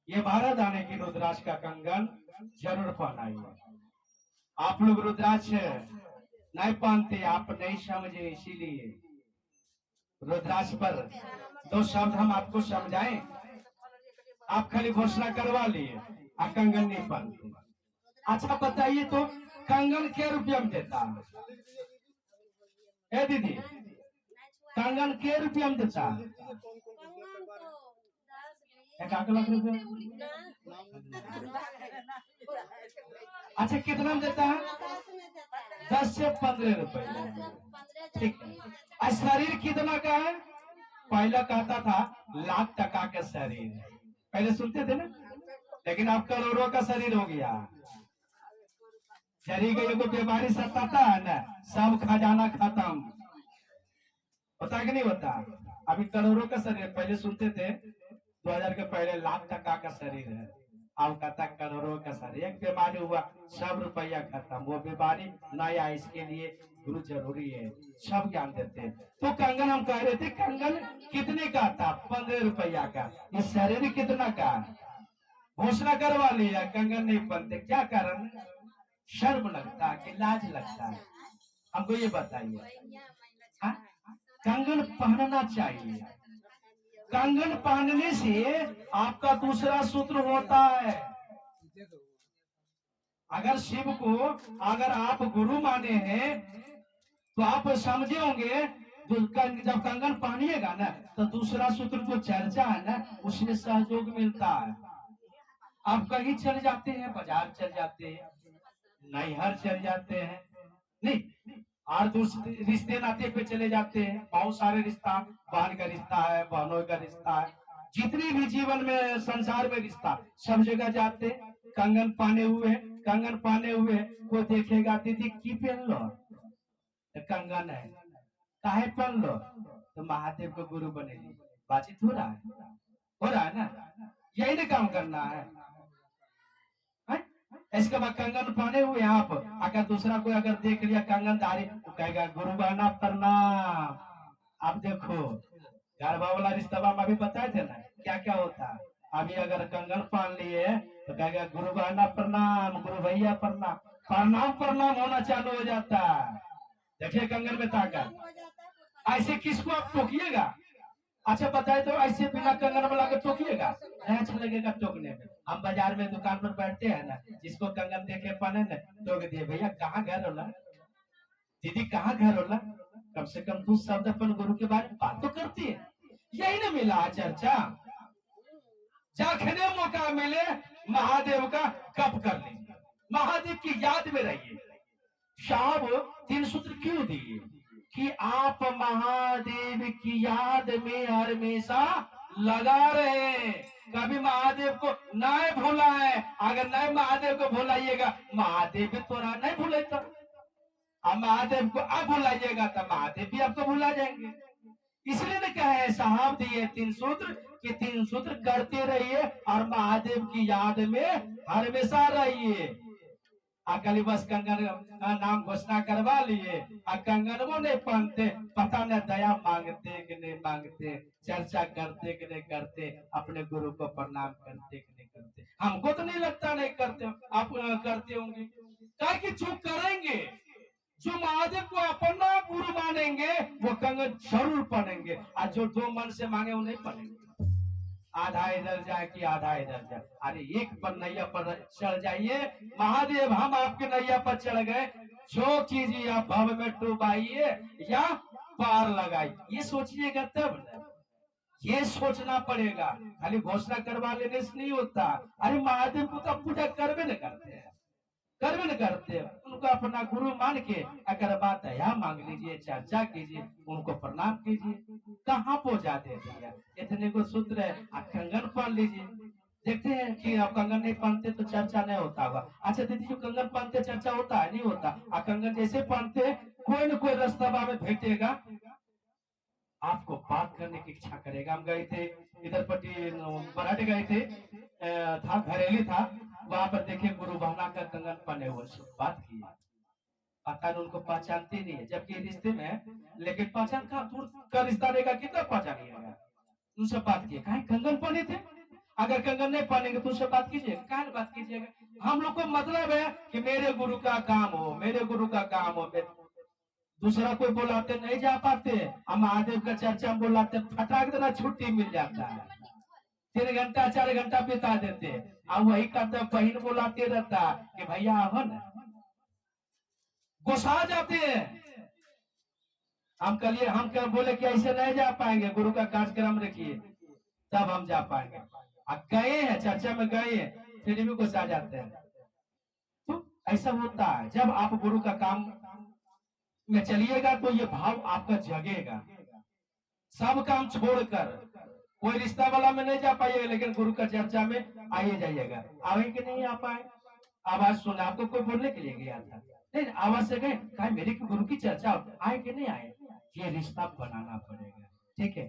ये 12 दाने की रुद्राक्ष का कंगन जरूर पहनाइए। आप लोग रुद्राक्ष नहीं पहनते, आप नहीं समझे, इसीलिए रुद्राक्ष पर दो शब्द हम आपको समझाएं, आप खाली घोषणा करवा लिए, आप कंगन नहीं पहनते। अच्छा बताइए तो कंगन क्या रुपया में देता है दीदी? कंगन के रुपया में देता है? 1 लाख रुपया। अच्छा कितना में देता है? 10 से 15 रुपए। ठीक है। शरीर कितना का है? पहला कहता था लाख टका का शरीर है, पहले सुनते थे ना, लेकिन अब करोड़ों का शरीर हो गया। शरीर के को बीमारी सताता है ना, सब खजाना खत्म होता है कि नहीं होता? अभी करोड़ों का शरीर, पहले सुनते थे 2000 के पहले लाख टका का शरीर है, अब कहता करोड़ों का शरीर। एक बीमारी हुआ सब रुपया खत्म, वो बीमारी नया, इसके लिए गुरु जरूरी है, सब ज्ञान देते हैं। तो कंगन हम कह रहे थे, कंगन कितने का था? 15 रुपया का। इस शरीर कितना का? घोषणा करवा लिया कंगन नहीं पहनते, क्या कारण? शर्म लगता है कि लाज लगता है? हमको ये बताइए। हाँ? कंगन पहनना चाहिए। कंगन पहनने से आपका दूसरा सूत्र होता है। अगर शिव को अगर आप गुरु माने हैं तो आप समझे होंगे, जब कंगन पहनिएगा ना तो दूसरा सूत्र जो चर्चा है ना उसमें सहयोग मिलता है। आप कहीं चले जाते हैं, बाजार चल जाते हैं, नैहर चल जाते हैं, नहीं और दूसरे रिश्ते नाते पे चले जाते हैं, बहुत सारे रिश्ता, बहन का रिश्ता है, बहनों का रिश्ता है, जितनी भी जीवन में संसार में रिश्ता, सब जगह जाते, कंगन पहने हुए, कंगन पहने हुए कोई देखेगा, दीदी की पहन लो? तो कंगन है, काहे पहन लो? तो महादेव को गुरु बनेगी। बातचीत हो रहा है, हो रहा है ना? यही ना काम करना है। इसके बाद कंगन पहने हुए आप, अगर दूसरा कोई अगर देख लिया कंगनधारी तो कहेगा गुरु बहना प्रणाम। आप देखो गरबा वाला रिश्ता में अभी बताए थे ना क्या क्या होता है। अभी अगर कंगन पहन लिए तो कहेगा गुरु बहना प्रणाम, गुरु भैया प्रणाम, प्रणाम प्रणाम होना चालू हो जाता है। देखिए कंगन में ताकत। ऐसे किसको आप टोकिएगा? अच्छा बताए तो ऐसे बिना कंगन वाला के टोकिएगा, नहीं अच्छा लगेगा टोकने में। हम बाजार में दुकान पर बैठते हैं ना, जिसको कंगन देखे पहने ना टोक दिए, भैया कहाँ घर होला, दीदी कहाँ घर होला, कम से कम 2 शब्द अपन गुरु के बारे में बात तो करती है। यही ना मिला चर्चा, जाखने मौका मिले महादेव का गप कर लीजिए, महादेव की याद में रहिए। साहब 3 सूत्र क्यों दिए? कि आप महादेव की याद में हमेशा लगा रहे हैं, कभी महादेव को नहीं भूला है। अगर नहीं महादेव को भुलाइएगा, महादेव भी थोड़ा नहीं भूलेगा, अब महादेव को अब भुलाइएगा तो महादेव भी आपको भुला जाएंगे। इसलिए ने कहा है साहब दिए 3 सूत्र, कि 3 सूत्र करते रहिए और महादेव की याद में हमेशा रहिए। अकली बस कंगन नाम घोषणा करवा लिए, कंगन वो नहीं पहनते, पता नहीं दया मांगते कि नहीं मांगते, चर्चा करते कि नहीं करते, अपने गुरु को प्रणाम करते कि नहीं करते। हमको तो नहीं लगता नहीं करते, आप करते होंगे। क्या कि जो करेंगे, जो महादेव को अपना गुरु मानेंगे वो कंगन जरूर पहनेंगे, और जो 2 मन से मांगे वो नहीं पहनेंगे। आधा इधर जाए कि आधा इधर जाए, अरे एक पर नैया पर चढ़ जाइए। महादेव हम आपके नैया पर चढ़ गए, जो कीजिए आप भव में डूबाइए या पार लगाइए, ये सोचिएगा तब न, ये सोचना पड़ेगा। खाली घोषणा करवा लेने से नहीं होता। अरे महादेव को तो पूजा करवे न करते हैं, करवे न करते, उनको अपना गुरु मान के अगर बात दया मांग लीजिए, चर्चा कीजिए, उनको प्रणाम कीजिए। कहाँ पहुंचा दे दिया, इतने को सूत्र है। आप कंगन पहन लीजिए, देखते हैं कि आप कंगन नहीं पहनते तो चर्चा नहीं होता होगा। अच्छा दीदी जो कंगन पहनते चर्चा होता है? नहीं होता। आप कंगन जैसे पहनते कोई न कोई रास्ता में भेटेगा, आपको बात करने की इच्छा करेगा। हम गए थे इधर पट्टी मराठ गए थे, था घरेली था, वहां पर देखे गुरु बहना का कंगन पहने हुए, बात की, पता नहीं उनको पहचानते नहीं है, जबकि रिश्ते में है, लेकिन पहचान का दूर का रिश्ता रहेगा, कितना पहचानिएगा। उनसे बात किए, कहा कंगन पहने थे, अगर कंगन नहीं पहनेंगे तो उससे बात कीजिएगा, क्या बात कीजिएगा। हम लोग को मतलब है कि मेरे गुरु का काम हो, मेरे गुरु का काम हो। दूसरा कोई बुलाते नहीं जा पाते, हम महादेव का चर्चा में बुलाते फटाक देना छुट्टी मिल जाता है, 3 घंटा 4 घंटा बिता देते। अब वही करते बहन बुलाते रहता कि भैया हो ना, गुस्सा जाते हैं। हम क्या बोले कि ऐसे नहीं जा पाएंगे, गुरु का कार्यक्रम रखिए तब हम जा पाएंगे। अब गए हैं, चर्चा में गए हैं, फिर भी गुस्सा जाते हैं। तो ऐसा होता है, जब आप गुरु का काम में चलिएगा तो ये भाव आपका जगेगा। सब काम छोड़कर कोई रिश्ता वाला में नहीं जा पाइएगा, लेकिन गुरु का चर्चा में आइए जाइएगा। आए कि नहीं आ पाए, आवाज सुना, आपको कोई बोलने के लिए गया था नहीं, आवाज से गए, कहा मेरे गुरु की चर्चा, आए कि नहीं आए, ये रिश्ता बनाना पड़ेगा। ठीक है,